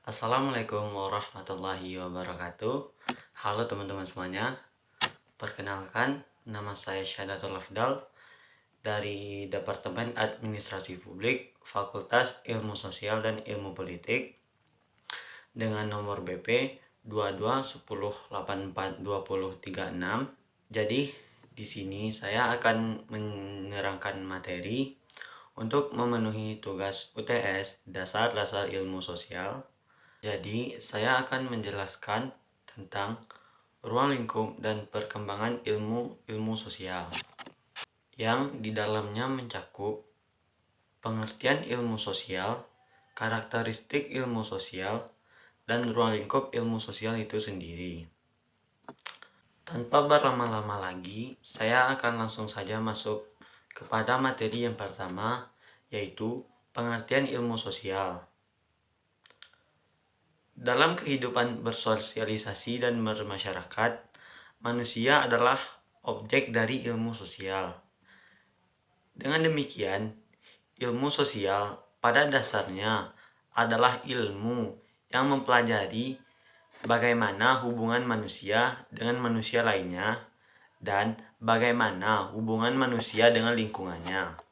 Assalamualaikum warahmatullahi wabarakatuh. Halo teman-teman semuanya. Perkenalkan, nama saya Syahdatul Afdal dari Departemen Administrasi Publik, Fakultas Ilmu Sosial dan Ilmu Politik dengan nomor BP 2210842036. Jadi, di sini saya akan menerangkan materi untuk memenuhi tugas UTS Dasar-Dasar Ilmu Sosial. Jadi, saya akan menjelaskan tentang ruang lingkup dan perkembangan ilmu sosial, yang di dalamnya mencakup pengertian ilmu sosial, karakteristik ilmu sosial, dan ruang lingkup ilmu sosial itu sendiri. Tanpa berlama-lama lagi, saya akan langsung saja masuk kepada materi yang pertama, yaitu pengertian ilmu sosial. Dalam kehidupan bersosialisasi dan bermasyarakat, manusia adalah objek dari ilmu sosial. Dengan demikian, ilmu sosial pada dasarnya adalah ilmu yang mempelajari bagaimana hubungan manusia dengan manusia lainnya dan bagaimana hubungan manusia dengan lingkungannya.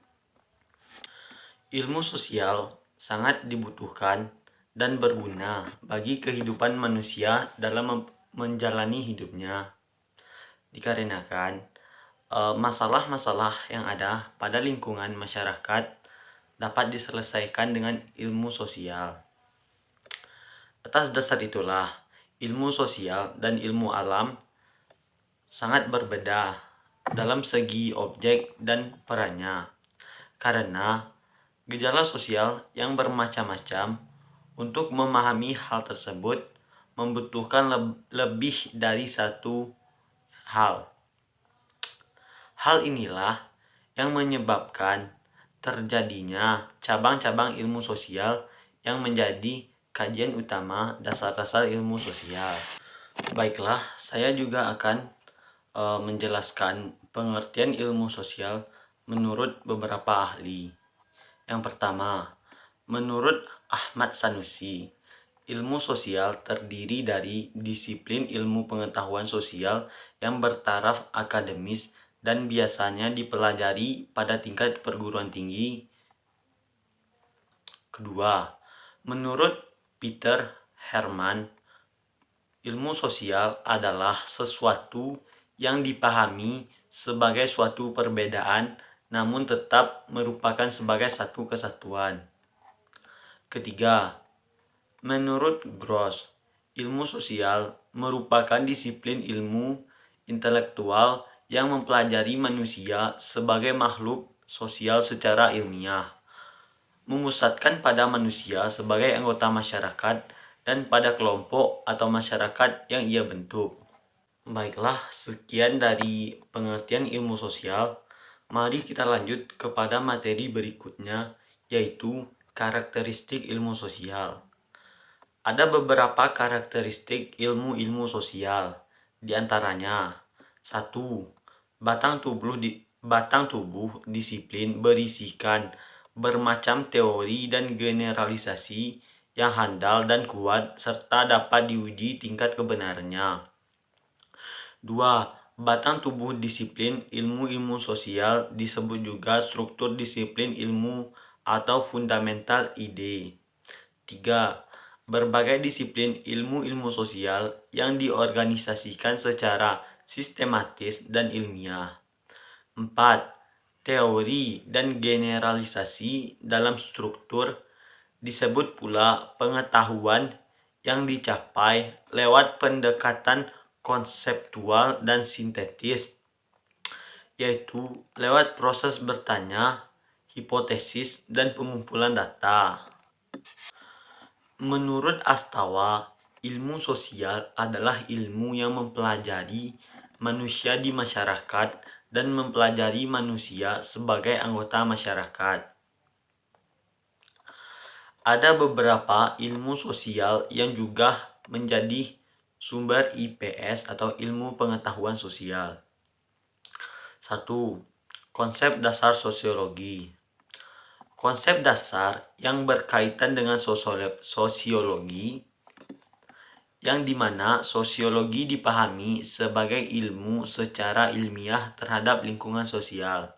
Ilmu sosial sangat dibutuhkan dan berguna bagi kehidupan manusia dalam menjalani hidupnya, dikarenakan masalah-masalah yang ada pada lingkungan masyarakat dapat diselesaikan dengan ilmu sosial. Atas dasar itulah, ilmu sosial dan ilmu alam sangat berbeda dalam segi objek dan perannya, karena gejala sosial yang bermacam-macam. Untuk memahami hal tersebut membutuhkan lebih dari satu hal. Hal inilah yang menyebabkan terjadinya cabang-cabang ilmu sosial yang menjadi kajian utama dasar-dasar ilmu sosial. Baiklah, saya juga akan menjelaskan pengertian ilmu sosial menurut beberapa ahli. Yang pertama, menurut Ahmad Sanusi, ilmu sosial terdiri dari disiplin ilmu pengetahuan sosial yang bertaraf akademis dan biasanya dipelajari pada tingkat perguruan tinggi. Kedua, menurut Peter Herman, ilmu sosial adalah sesuatu yang dipahami sebagai suatu perbedaan namun tetap merupakan sebagai satu kesatuan. Ketiga, menurut Gross, ilmu sosial merupakan disiplin ilmu intelektual yang mempelajari manusia sebagai makhluk sosial secara ilmiah, memusatkan pada manusia sebagai anggota masyarakat dan pada kelompok atau masyarakat yang ia bentuk. Baiklah, sekian dari pengertian ilmu sosial. Mari kita lanjut kepada materi berikutnya, yaitu karakteristik ilmu sosial. Ada beberapa karakteristik ilmu-ilmu sosial, di antaranya 1. Batang tubuh disiplin berisikan bermacam teori dan generalisasi yang handal dan kuat serta dapat diuji tingkat kebenarannya. 2. Batang tubuh disiplin ilmu-ilmu sosial disebut juga struktur disiplin ilmu atau fundamental ide. 3. Berbagai disiplin ilmu-ilmu sosial yang diorganisasikan secara sistematis dan ilmiah. 4. Teori dan generalisasi dalam struktur disebut pula pengetahuan yang dicapai lewat pendekatan konseptual dan sintetis, yaitu lewat proses bertanya, hipotesis, dan pengumpulan data. Menurut Astawa, ilmu sosial adalah ilmu yang mempelajari manusia di masyarakat dan mempelajari manusia sebagai anggota masyarakat. Ada beberapa ilmu sosial yang juga menjadi sumber IPS atau ilmu pengetahuan sosial. 1. Konsep dasar sosiologi. Konsep dasar yang berkaitan dengan sosiologi, yang dimana sosiologi dipahami sebagai ilmu secara ilmiah terhadap lingkungan sosial.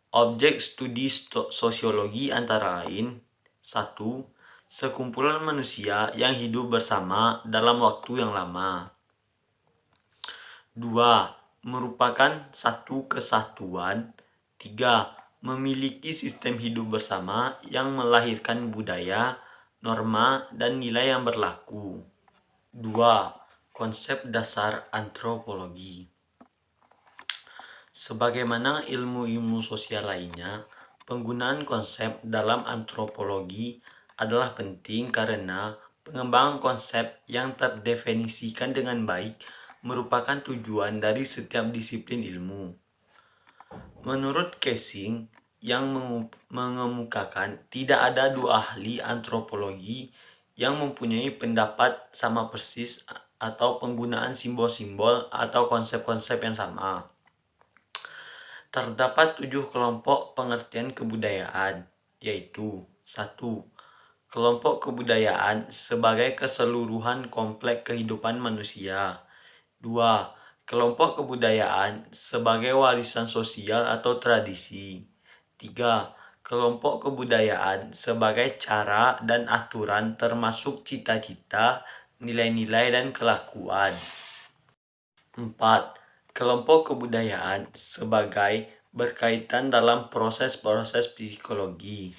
Objek studi sosiologi antara lain: 1. Sekumpulan manusia yang hidup bersama dalam waktu yang lama. 2. Merupakan satu kesatuan. 3. Memiliki sistem hidup bersama yang melahirkan budaya, norma, dan nilai yang berlaku. 2. Konsep dasar antropologi. Sebagaimana ilmu-ilmu sosial lainnya, penggunaan konsep dalam antropologi adalah penting karena pengembangan konsep yang terdefinisikan dengan baik merupakan tujuan dari setiap disiplin ilmu. Menurut Casing, yang mengemukakan tidak ada dua ahli antropologi yang mempunyai pendapat sama persis atau penggunaan simbol-simbol atau konsep-konsep yang sama. Terdapat 7 kelompok pengertian kebudayaan, yaitu 1. Kelompok kebudayaan sebagai keseluruhan kompleks kehidupan manusia. 2. Kelompok kebudayaan sebagai warisan sosial atau tradisi. 3. Kelompok kebudayaan sebagai cara dan aturan termasuk cita-cita, nilai-nilai, dan kelakuan. 4. Kelompok kebudayaan sebagai berkaitan dalam proses-proses psikologi.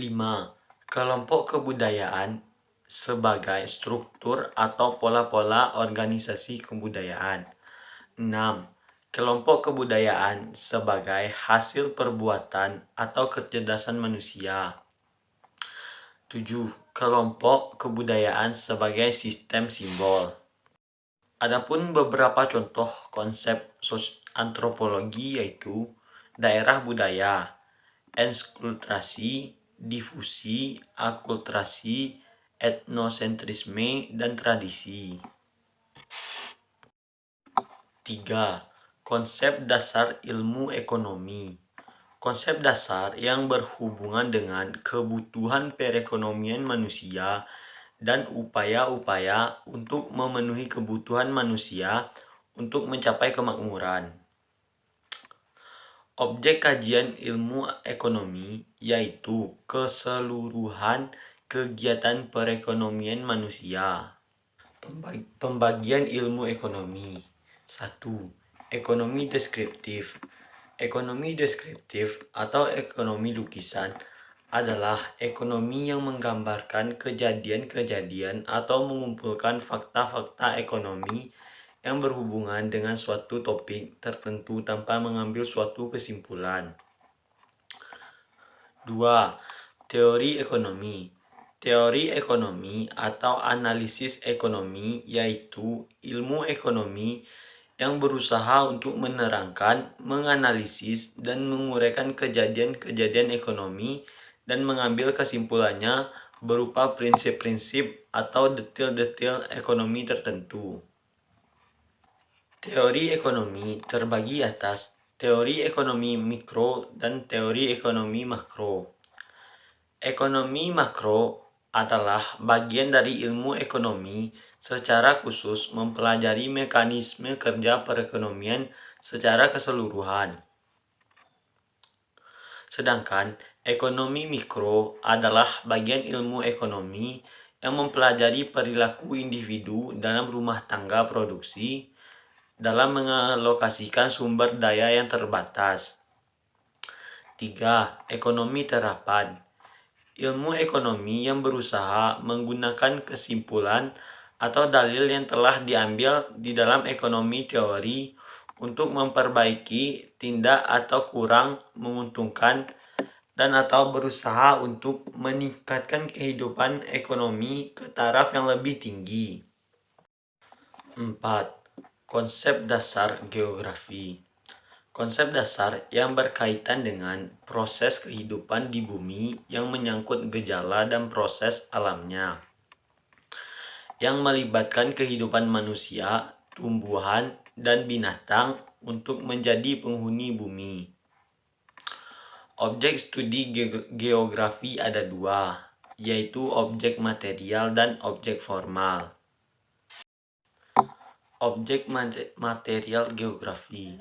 5. Kelompok kebudayaan sebagai struktur atau pola-pola organisasi kebudayaan. 6. Kelompok kebudayaan sebagai hasil perbuatan atau kecerdasan manusia. 7. Kelompok kebudayaan sebagai sistem simbol. Adapun beberapa contoh konsep antropologi yaitu daerah budaya, enskultrasi, difusi, akulturasi, etnosentrisme, dan tradisi. 3. Konsep dasar ilmu ekonomi. Konsep dasar yang berhubungan dengan kebutuhan perekonomian manusia dan upaya-upaya untuk memenuhi kebutuhan manusia untuk mencapai kemakmuran. Objek kajian ilmu ekonomi yaitu keseluruhan kegiatan perekonomian manusia. Pembagian ilmu ekonomi. 1. Ekonomi deskriptif. Ekonomi deskriptif atau ekonomi lukisan adalah ekonomi yang menggambarkan kejadian-kejadian atau mengumpulkan fakta-fakta ekonomi yang berhubungan dengan suatu topik tertentu tanpa mengambil suatu kesimpulan. 2. Teori ekonomi. Teori ekonomi atau analisis ekonomi yaitu ilmu ekonomi yang berusaha untuk menerangkan, menganalisis, dan menguraikan kejadian-kejadian ekonomi dan mengambil kesimpulannya berupa prinsip-prinsip atau detail-detail ekonomi tertentu. Teori ekonomi terbagi atas teori ekonomi mikro dan teori ekonomi makro. Ekonomi makro adalah bagian dari ilmu ekonomi secara khusus mempelajari mekanisme kerja perekonomian secara keseluruhan. Sedangkan ekonomi mikro adalah bagian ilmu ekonomi yang mempelajari perilaku individu dalam rumah tangga produksi dalam mengalokasikan sumber daya yang terbatas. 3. Ekonomi terapan. Ilmu ekonomi yang berusaha menggunakan kesimpulan atau dalil yang telah diambil di dalam ekonomi teori untuk memperbaiki tindak atau kurang menguntungkan dan atau berusaha untuk meningkatkan kehidupan ekonomi ke taraf yang lebih tinggi. 4. Konsep dasar geografi. Konsep dasar yang berkaitan dengan proses kehidupan di bumi yang menyangkut gejala dan proses alamnya, yang melibatkan kehidupan manusia, tumbuhan, dan binatang untuk menjadi penghuni bumi. Objek studi geografi ada dua, yaitu objek material dan objek formal. Objek material geografi.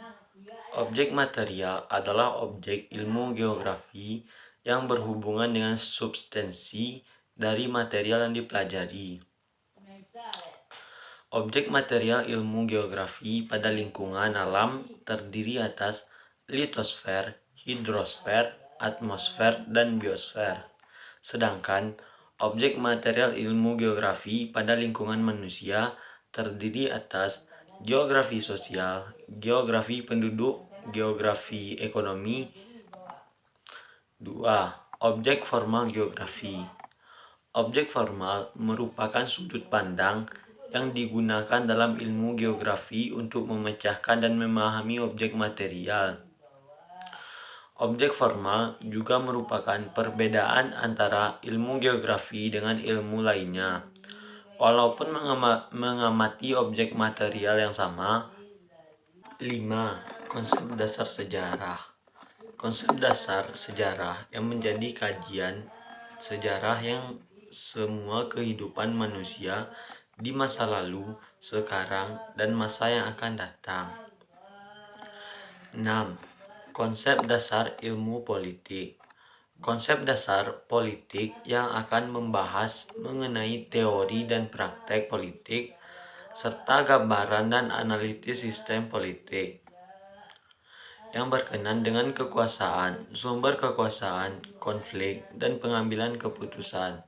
Objek material adalah objek ilmu geografi yang berhubungan dengan substansi dari material yang dipelajari. Objek material ilmu geografi pada lingkungan alam terdiri atas litosfer, hidrosfer, atmosfer, dan biosfer. Sedangkan objek material ilmu geografi pada lingkungan manusia terdiri atas geografi sosial, geografi penduduk, geografi ekonomi. 2. Objek formal geografi. Objek formal merupakan sudut pandang yang digunakan dalam ilmu geografi untuk memecahkan dan memahami objek material. Objek formal juga merupakan perbedaan antara ilmu geografi dengan ilmu lainnya. Walaupun mengamati objek material yang sama. 5. Konsep dasar sejarah. Konsep dasar sejarah yang menjadi kajian sejarah yang semua kehidupan manusia di masa lalu, sekarang, dan masa yang akan datang. 6. Konsep dasar ilmu politik. Konsep dasar politik yang akan membahas mengenai teori dan praktek politik, serta gambaran dan analisis sistem politik yang berkenaan dengan kekuasaan, sumber kekuasaan, konflik, dan pengambilan keputusan.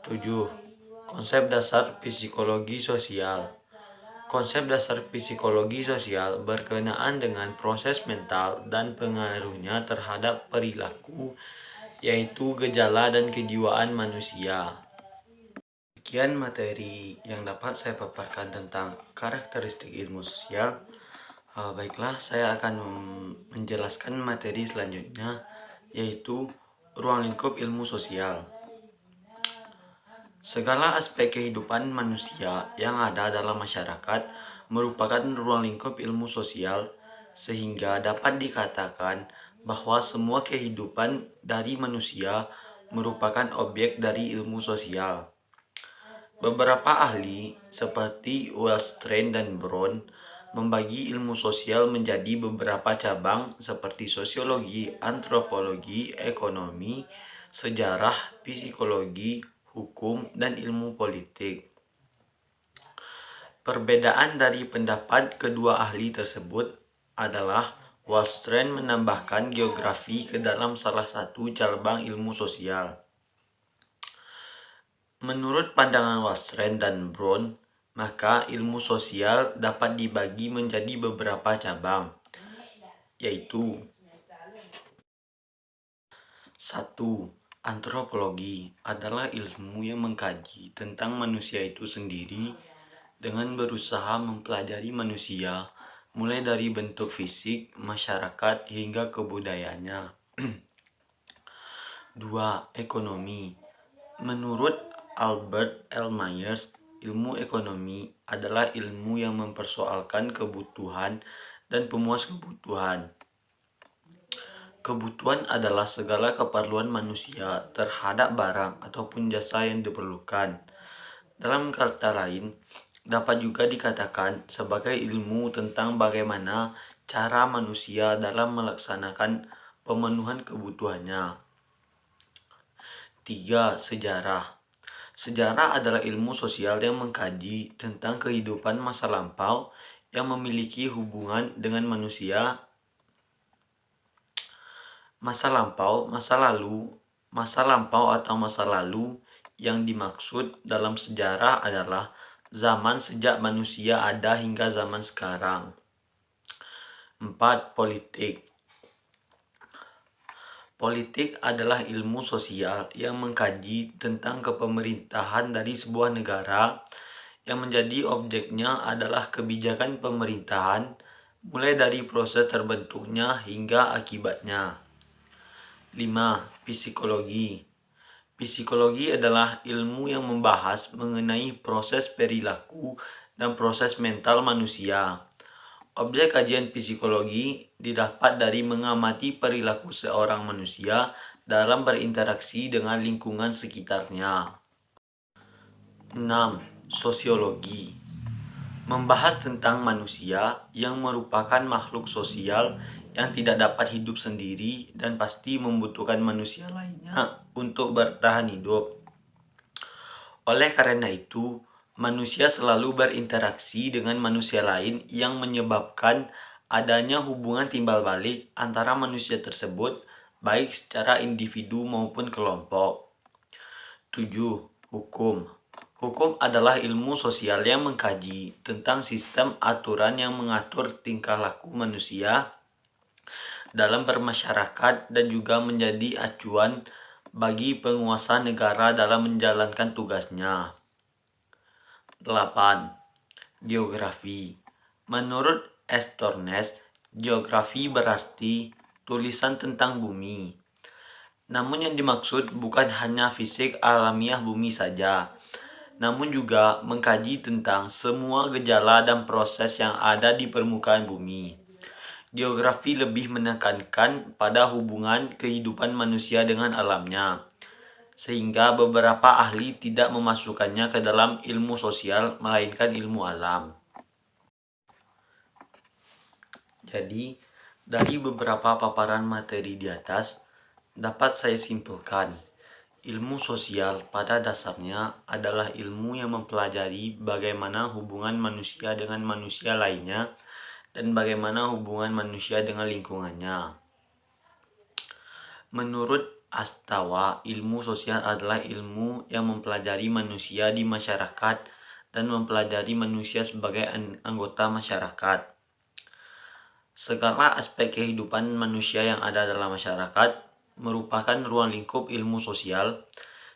7. Konsep dasar psikologi sosial. Konsep dasar psikologi sosial berkenaan dengan proses mental dan pengaruhnya terhadap perilaku, yaitu gejala dan kejiwaan manusia. Sekian materi yang dapat saya paparkan tentang karakteristik ilmu sosial. Baiklah, saya akan menjelaskan materi selanjutnya, yaitu ruang lingkup ilmu sosial. Segala aspek kehidupan manusia yang ada dalam masyarakat merupakan ruang lingkup ilmu sosial, sehingga dapat dikatakan bahwa semua kehidupan dari manusia merupakan objek dari ilmu sosial. Beberapa ahli seperti Wellstra dan Brown membagi ilmu sosial menjadi beberapa cabang seperti sosiologi, antropologi, ekonomi, sejarah, psikologi, hukum, dan ilmu politik. Perbedaan dari pendapat kedua ahli tersebut adalah Wellstra menambahkan geografi ke dalam salah satu cabang ilmu sosial. Menurut pandangan Wellstra dan Brown, maka ilmu sosial dapat dibagi menjadi beberapa cabang, yaitu 1. Antropologi adalah ilmu yang mengkaji tentang manusia itu sendiri dengan berusaha mempelajari manusia, mulai dari bentuk fisik, masyarakat, hingga kebudayaannya. 2. Ekonomi. Menurut Albert L. Myers, ilmu ekonomi adalah ilmu yang mempersoalkan kebutuhan dan pemuas kebutuhan. Kebutuhan adalah segala keperluan manusia terhadap barang ataupun jasa yang diperlukan. Dalam kata lain, dapat juga dikatakan sebagai ilmu tentang bagaimana cara manusia dalam melaksanakan pemenuhan kebutuhannya. 3. Sejarah. Sejarah adalah ilmu sosial yang mengkaji tentang kehidupan masa lampau yang memiliki hubungan dengan manusia. Masa lampau, masa lampau atau masa lalu yang dimaksud dalam sejarah adalah zaman sejak manusia ada hingga zaman sekarang. 4. Politik. Politik adalah ilmu sosial yang mengkaji tentang kepemerintahan dari sebuah negara yang menjadi objeknya adalah kebijakan pemerintahan, mulai dari proses terbentuknya hingga akibatnya. 5. Psikologi. Psikologi adalah ilmu yang membahas mengenai proses perilaku dan proses mental manusia. Objek kajian psikologi didapat dari mengamati perilaku seorang manusia dalam berinteraksi dengan lingkungan sekitarnya. 6. Sosiologi membahas tentang manusia yang merupakan makhluk sosial yang tidak dapat hidup sendiri dan pasti membutuhkan manusia lainnya untuk bertahan hidup. Oleh karena itu, manusia selalu berinteraksi dengan manusia lain yang menyebabkan adanya hubungan timbal balik antara manusia tersebut, baik secara individu maupun kelompok. 7. Hukum. Hukum adalah ilmu sosial yang mengkaji tentang sistem aturan yang mengatur tingkah laku manusia dalam bermasyarakat dan juga menjadi acuan bagi penguasa negara dalam menjalankan tugasnya. 8. Geografi. Menurut Estornes, geografi berarti tulisan tentang bumi. Namun yang dimaksud bukan hanya fisik alamiah bumi saja, namun juga mengkaji tentang semua gejala dan proses yang ada di permukaan bumi. Geografi lebih menekankan pada hubungan kehidupan manusia dengan alamnya, sehingga beberapa ahli tidak memasukkannya ke dalam ilmu sosial, melainkan ilmu alam. Jadi, dari beberapa paparan materi di atas, dapat saya simpulkan, ilmu sosial pada dasarnya adalah ilmu yang mempelajari bagaimana hubungan manusia dengan manusia lainnya dan bagaimana hubungan manusia dengan lingkungannya. Menurut Astawa, ilmu sosial adalah ilmu yang mempelajari manusia di masyarakat dan mempelajari manusia sebagai anggota masyarakat. Segala aspek kehidupan manusia yang ada dalam masyarakat merupakan ruang lingkup ilmu sosial,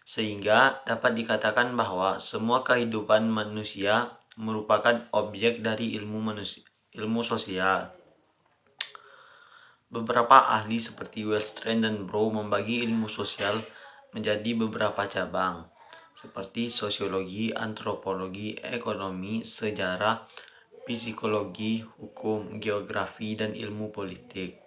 sehingga dapat dikatakan bahwa semua kehidupan manusia merupakan objek dari ilmu sosial. Beberapa ahli seperti Wellstrand dan Brough membagi ilmu sosial menjadi beberapa cabang, seperti sosiologi, antropologi, ekonomi, sejarah, psikologi, hukum, geografi, dan ilmu politik.